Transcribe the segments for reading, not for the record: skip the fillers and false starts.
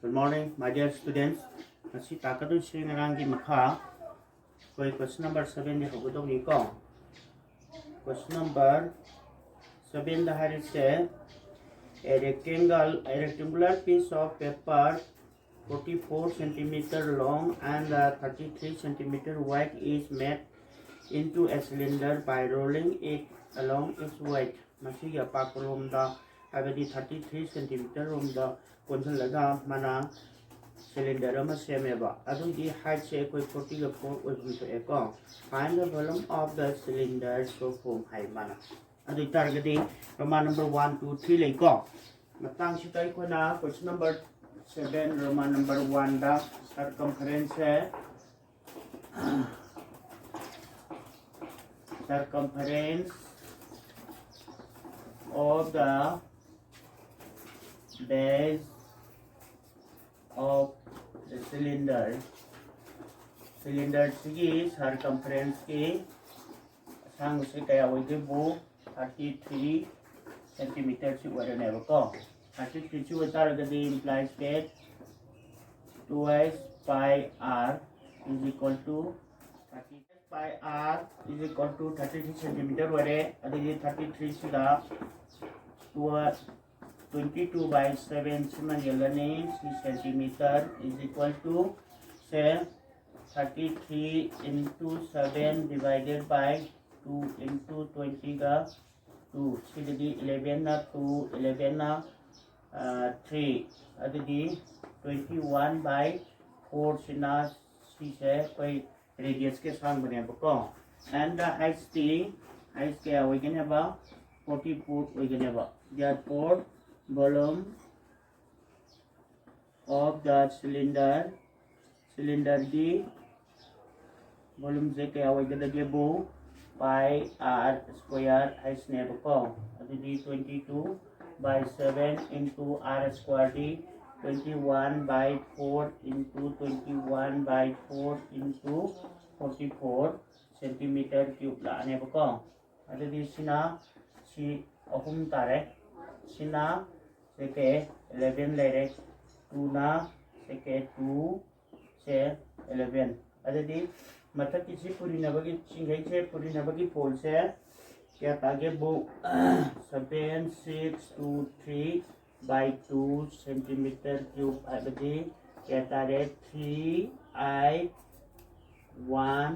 Good morning, my dear students. Ngasi takadu singarangi makha. Koi question number 7 di hogudong ni ko. Question number 7 the hari se a rectangular piece of paper 44 centimeter long and 33 centimeter wide is made into a cylinder by rolling it along its weight. Masi ya pakolom da habedi 33 centimeter rom da konjalaga mana cylinder ama semeba. Adu di height se koi 44 to eko. Find the volume of the cylinder so form hai mana. Adu targeti Roman number 1, 2, 3 lai ko. Matang sita ko na question number 7 Roman number 1 da circumference hai. Circumference of the base of the cylinder की circumference की सांग से क्या हुई थी वो 33 centimetre से ऊपर है वो को 33 से ऊपर अगर दी implies that 2s pi r is equal to 30 pi r is equal to 33 centimeter वरे अगर ये 33 से दा 22 by 7 से यलने 3 centimeter is equal to say 33 into 7 divided by 2 into 20 का 2 सिद्धि 11 ना 2 11 ना 3 अदि 21 by 4 से ना सी से कोई रेडियस के साथ बने बको and the height के वैगन है बा 44 वैगन है बा therefore volume of the cylinder की volume से क्या वैगन है वो pi r square है स्नेप को अदि 22 by 7 into r square the 21 by 4 into 21 by 4 into 44 centimeter cube लाने बको अदि सिना सी अहुम तारे सिना सेके 11 लेरे 2 ना सेके 2 से 11 अदि मतलब किसी पूरी नबकी चिंगाई से पूरी नबकी पोल से क्या तागे वो 7 6 2 3 by 2 centimeter cube अदि क्या तारे 3 I 1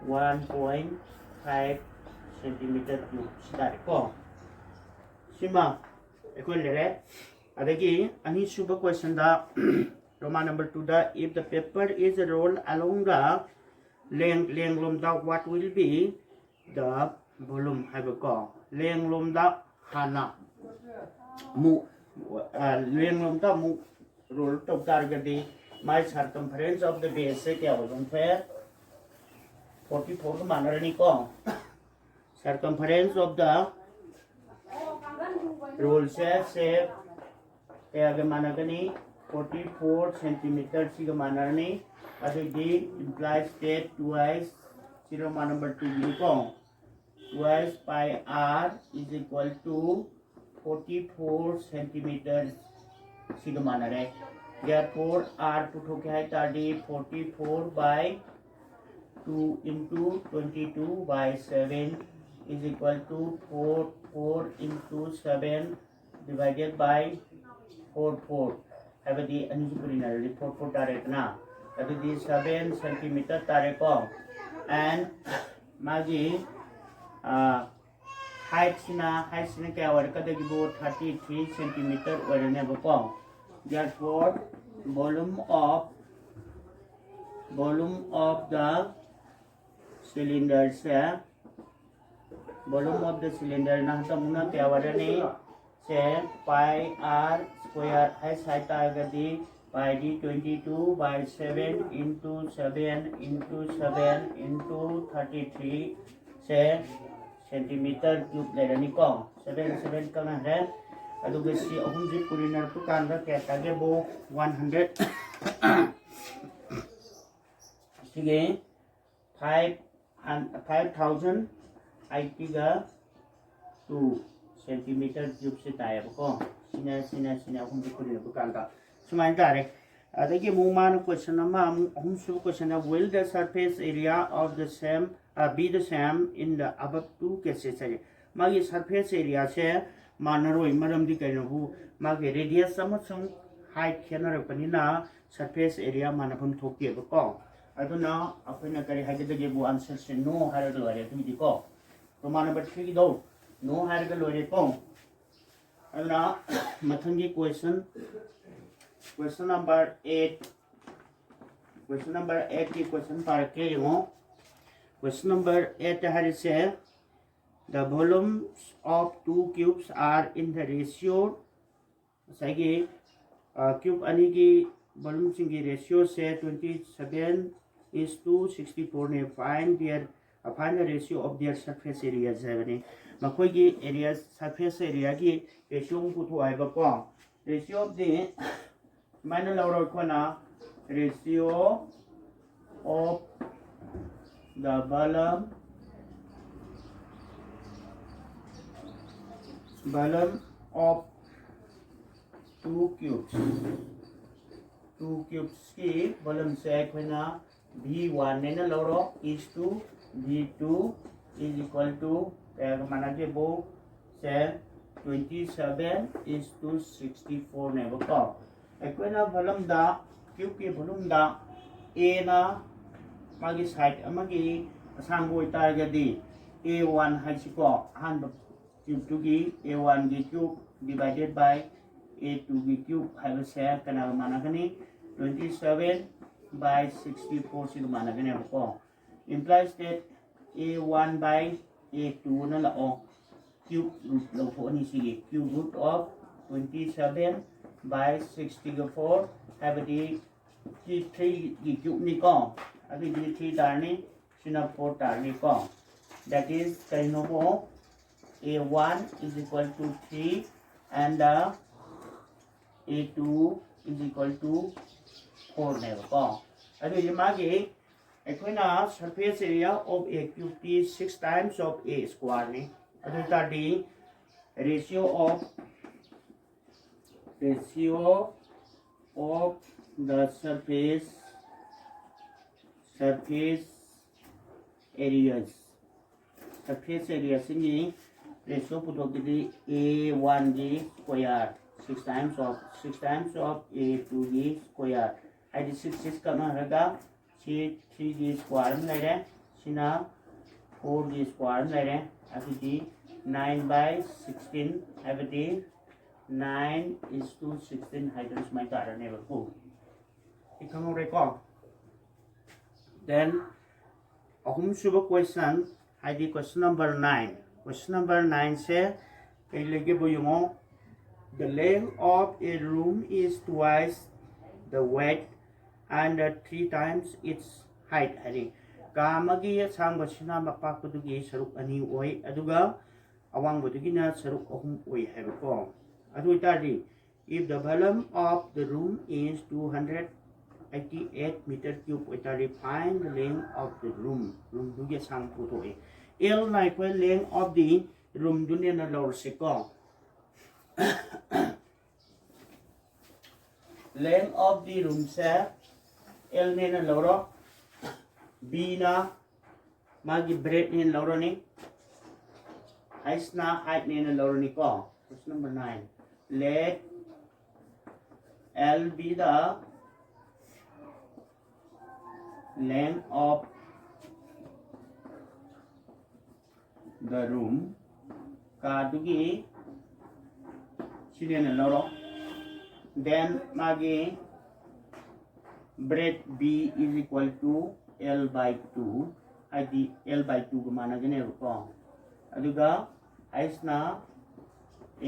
1.5 centimeter cube सिदारे को सिमा equal ले अदगी अनि सुबह question दा Roman number 2 da if the paper is rolled along the length lom da what will be the volume have ko leng lom da hana mu leng lom da mu roll to target my circumference of the base से क्या हो जाए 44 मान रही को circumference of the roll से क्या के माना कनी 44 centimeter सी के माना रही अभी दी implies that twice 0 मान number 2 को twice pi r is equal to 44 centimeter सी के माना रहे therefore r पुट हो क्या है ताड़ी 44 by 2 into 22 by 7 is equal to 4 into 7 divided by 4 have the unusual 4 direct na that is 7 centimeter tareko and magi height sina kya warka de 33 centimeter warne bako therefore volume of the cylinder से volume of the cylinder ना तो मुना क्या वाले से pi r square है side आएगा दी pi d 22 by 7 into 7 into 7 into 33 से centimetre cube ले रही को 7 का ना है अदुगे सी अहुम जी पूरी नर तो कान का क्या तागे वो 100 ठीक है 5080 का 2 centimeter cube से ताया को सिना अहुम जी पूरी नर तो कान का sumain tare adagi mumana question ama humsu question will the surface area of the same be the same in the above two cases magi surface area se manaroi maramdi kainobu magi radius amasung height khenarapani surface area manapam thokti ko aduna akoina kari hagidagi bu answer se no haraga lore tumidi ko roman number 3 do no haraga lore ko aduna mathangi question number 8 की question par ke yo question number 8 hari se the volumes of two cubes are in the ratio sagi cube ani ki volume singi ratio se 27:64 ne find the ratio of their surface areas hai makoi ki area surface area ki ratio ku thu ai ba ko ratio of the minus lauro kona ratio of the volume of two cubes की volume से कोना v1 ने ना लारो is to v2 is equal to माना के वो से 27:64 ने वो को कोना volume दा cube की volume दा a ना मागी side अमागी सांगो इतारगदी a1 है सिको हान cube 2 की a1 की cube divided by a2 की cube है से कना माना कनी 27/64 से माना कने को implies that a1 by a2 ना लाओ cube root लो हो नहीं सी cube root of 27/64 है बड़ी की 3 की cube नहीं को अभी की 3 डालने सिना 4 डालने को that is कहीं को a1 is equal to 3 and a2 is equal to 4 ने को अभी ये मागे एकोना surface area of a cube is 6 times of a square ने अभी ताड़ी ratio of the surface area सिंगी ratio पुतो किती a1 की square 6 times of a2 की square आई 6 का ना रहेगा 3 की square में ले रहे सिना 4 की square में ले रहे अभी दी 9/16 अभी दी 9:16 हाइड्रोस में कारण है वो इतना रेकॉर्ड then अहम सुबह question आई question number 9 से कहीं लगे बोलूँगा the length of a room is twice the width and 3 times its height hari kamagi sang basina mapakudagi saruk ani oi aduga awang budugi na saruk ahum oi haibako adu itadi if the volume of the room is 288 meter cube itadi find the length of the room dugi sang puto l nai ko length of the room dunia na lor seko length of the room se L ने ना लौरो B ना मागी breadth ने लौरो ने height ना height ने ना लौरो ने को question number 9 let L be the length of the room का दुगी सीने ना लौरो then मागी breadth B is equal to L by 2 adi L by 2 को माना गने को अदुगा height ना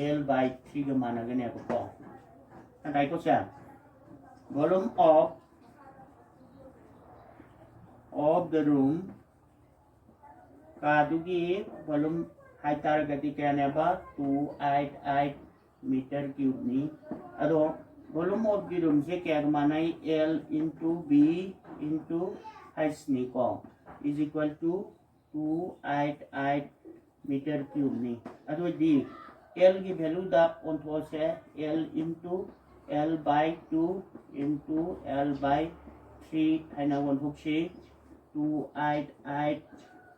L by 3 को माना गने को अंदाई को क्या volume of the room का दुगी volume height तार गति क्या ने बा 288 meter cube नी अदो volume of the room से क्या माना L into B into height नी को is equal to 288 meter cube नी अदो दी L की value दा on से L into L by 2 into L by 3 하나 원 혹시 288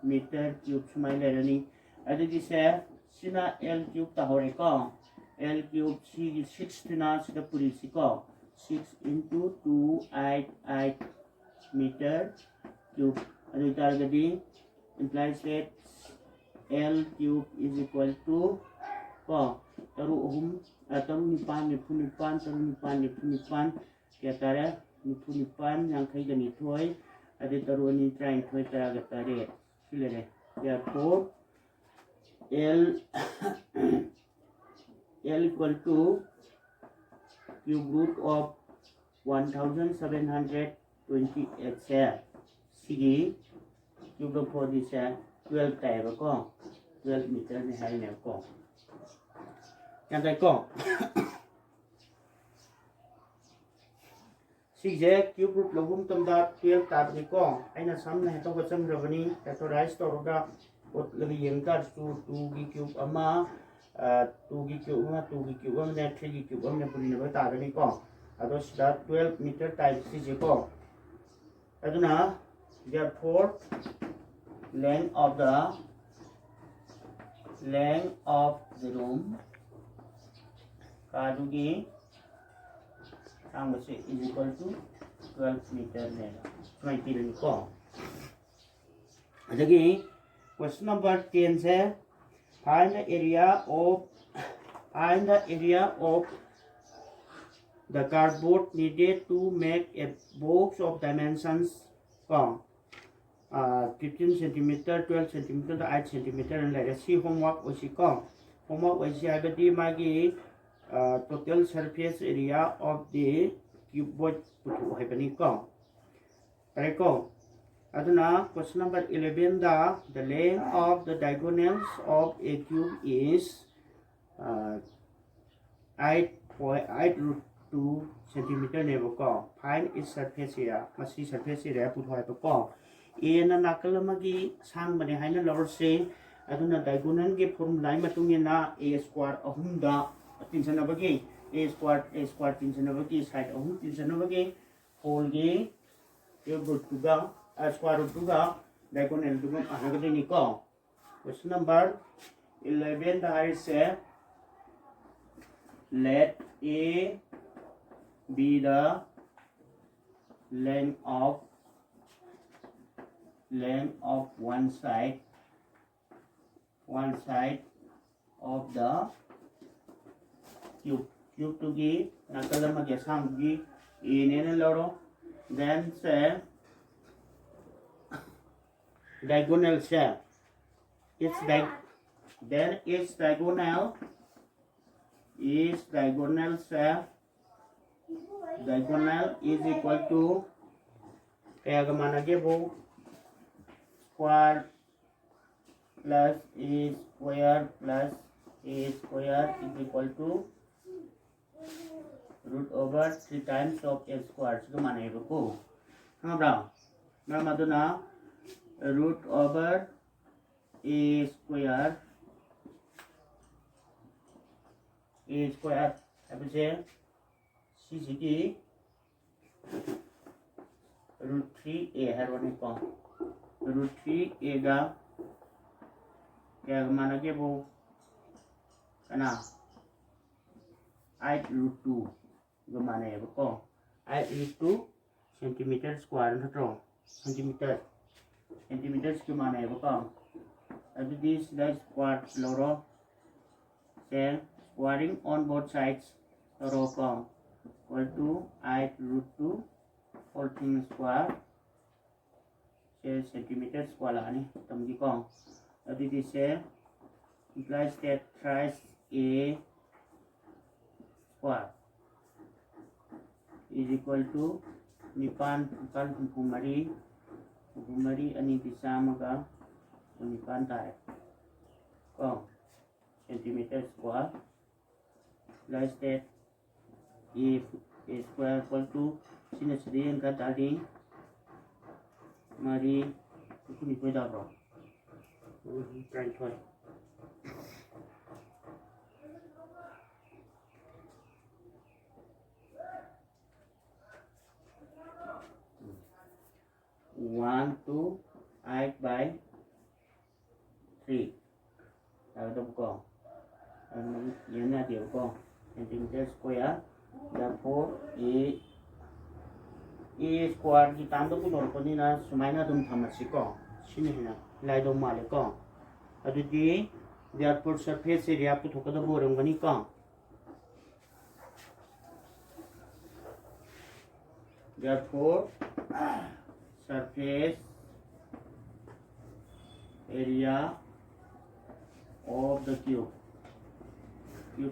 meter cube 수마이 내려니 어디디세 시나 L cube 따호래까 L cube 6나 시다 뿌리시까 6 into 288 meter cube 어디 따르거디 implies that L cube is equal to taru ohum taru nipan kaya tara nipan yang kay ganitoy adi taru ni trying toy tara tare silere therefore L L equal to cube root of 1728 se sige cube root for this 12 tayo ko 12 meter ni hai ne ko yang tay ko sige cube root logum tam da 12 ta ni ko aina sam na to ko cham rabani factorize to roga ot lagi yang ka 2 gi cube ama 2 gi cube ama 2 gi cube ama 3 gi cube ama puri ne ba ta ni ko ado sida 12 meter type sige ko aduna therefore length of the room kadugi is equal to 12 meter nela 20 rin ko adagi question number 10 se find the area of the cardboard needed to make a box of dimensions 15 cm 12 cm 8 cm like see homework homework magi total surface area of the cuboid putu haibani ko aduna question number 11 the length of the diagonals of a cube is 8.8√2 cm nebo ko find its surface area masi surface area putu haiba ko a na nakalamagi sang bani haina lower say aduna diagonal ge formula matungina a square ahumda tinsanabagi a square tinsanabagi side ahum tinsanabagi whole ge cube root tuga square root tuga diagonal tuga ahagadi ni ko question number 11 the high say let a be the length of one side of the cube to give nakalama gesam gi inene loro then say diagonal say its diagonal say diagonal is equal to kaya gamana gebo square plus a square is equal to root over 3 times of a square so mane ko hamra maduna root over a square abse ccd root 3 a harone ko root 3 a ga kaya mana ke bo kana 8 root 2 ga mana ya ko 8 root 2 centimeter square na to centimeter ke mana ya ko अब this the square loro then squaring on both sides loro ko equal to 8 root 2 whole thing square centimeter square lah ni tamgi ko अब this implies that thrice a square is equal to nipan kumari ani bisa maka nipan tarik ko centimeter square plus that if a square equal to sinasri yang tadi mari itu ni pun dah bro try 1 to 8 by 3 đồng con như là điều con centimeter square therefore e square की ताम तो कुछ और कोनी ना सुमाइना तुम थमसी को शिनी है ना लाइ दो माले को अदुदी therefore surface area आपको थोड़ा तो बोरें गनी को therefore surface area of the cube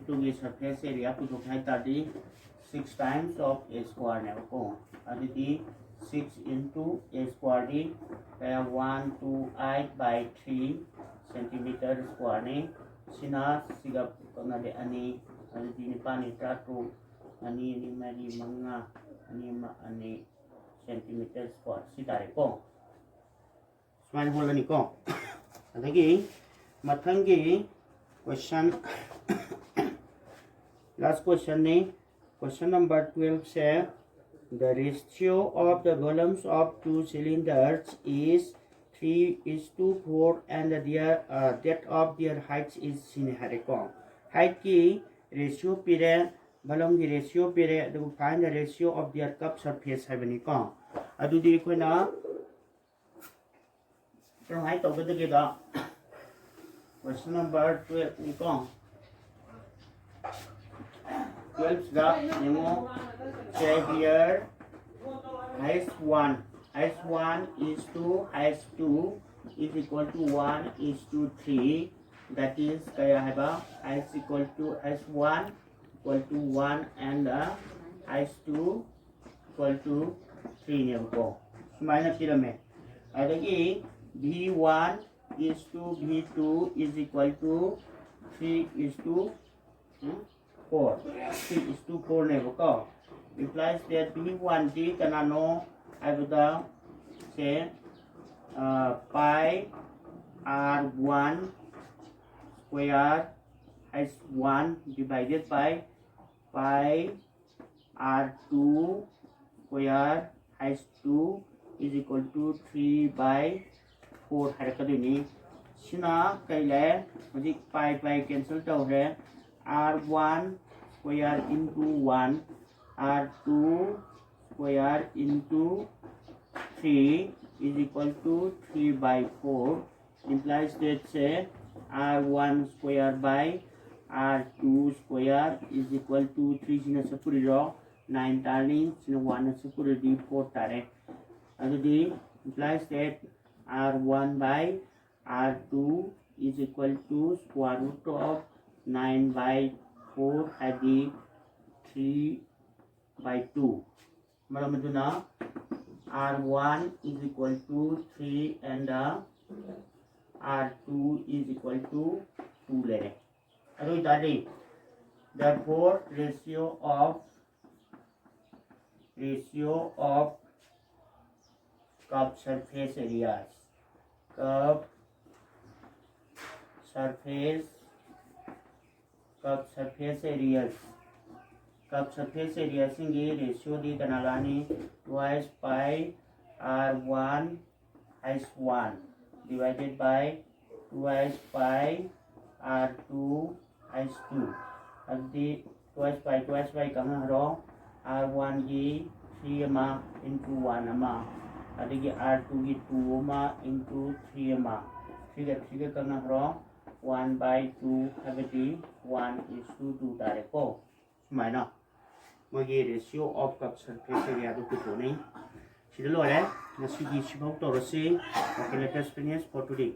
to be surface area to look at 36 times of a square now ko aditi 6 into a square di kaya 128 by 3 centimeter square ni sina sigap kana de ani aditi ni pani tratu ani ni mari manga ani ma ani centimeter square sitare ko smile hole ni ko adagi mathangi question last question ne question number 12 say the ratio of the volumes of two cylinders is 3:4 and that of their heights is seen here ko height ki ratio pire volume ki ratio pire to find the ratio of their cup surface habani ko adudi koina trong hai to cái da question number 12 ni ko 12 ga nemo say here h1 is to h2 is equal to 1 is to 3 that is kaya hai ba h equal to h1 equal to 1 and h2 equal to 3 ne ko minus kirame adagi v1 is to v2 is equal to 3 is to 4 3 is to 4 ne ko implies that v1 d kanano abuda say pi r1 square h1 divided by pi r2 square h2 is equal to 3 by 4 harakaduni sina kaile hoji pi cancel tawre r1 square into 1 r2 square into 3 is equal to 3 by 4 implies that say r1 square by r2 square is equal to 3 sina sapuri ro 9 tali sina 1 sapuri di 4 tare adudi implies that r1 by r2 is equal to square root of 9 by 4 adi 3 by 2 maramuduna r1 is equal to 3 and r2 is equal to 2 lere adu idadi therefore ratio of curved surface areas curved surface areas ingi ratio di kanalani twice pi r1 h1 divided by twice pi r2 h2 adi twice pi kang haro r1 gi 3 ama into 1 ama adigi r2 gi 2 ama into 3 ama 3 kang haro 1 by 2 habiti 1 is to 2 tare ko sumaina mogi ratio of curved surface area do putone sida lore nasi gi sibau torosi okay let us finish for today